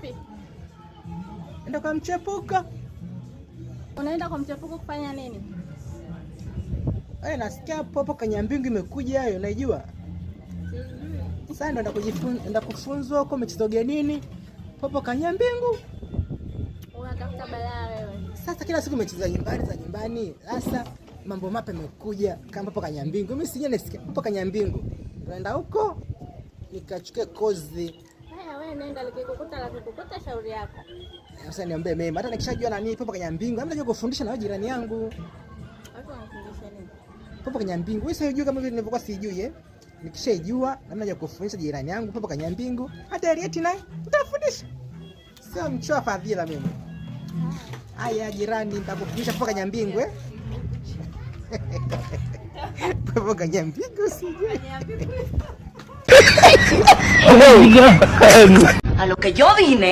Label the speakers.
Speaker 1: wapi?
Speaker 2: Nenda kwa mchepuko.
Speaker 1: Unaenda kwa mchepuko kufanya nini?
Speaker 2: Nasikia Popo Kanyambingu imekuja hayo, unaijua? Sasa ndo nenda kufunzwa huko michezo nini? Popo Kanyambingu.
Speaker 1: Unatafuta balaa wewe.
Speaker 2: Sasa kila siku umecheza nyumbani. Sasa mambo mapya yamekuja kama Popo Kanyambingu. Mimi sije nisikia Popo Kanyambingu. Tunaenda huko nikachukue kozi.
Speaker 1: Haya wewe nenda likikukuta shauri yako.
Speaker 2: Sasa niombe mema. Hata nikishajua nani Popo Kanyambingu, mimi najua kufundisha na jirani yangu.
Speaker 1: Watu wanafundisha nini?
Speaker 2: Popo Kanyambingu. Wewe sijui kama vile nilivyokuwa sijui Nikishajua namna ya kufundisha jirani yangu Popo Kanyambingu, hata Arieti naye nitafundisha. Sio mchoa fadhila mimi. Haya jirani, nitakufundisha Popo Kanyambingu Popo Kanyambingu sijui.
Speaker 3: A lo que yo vine.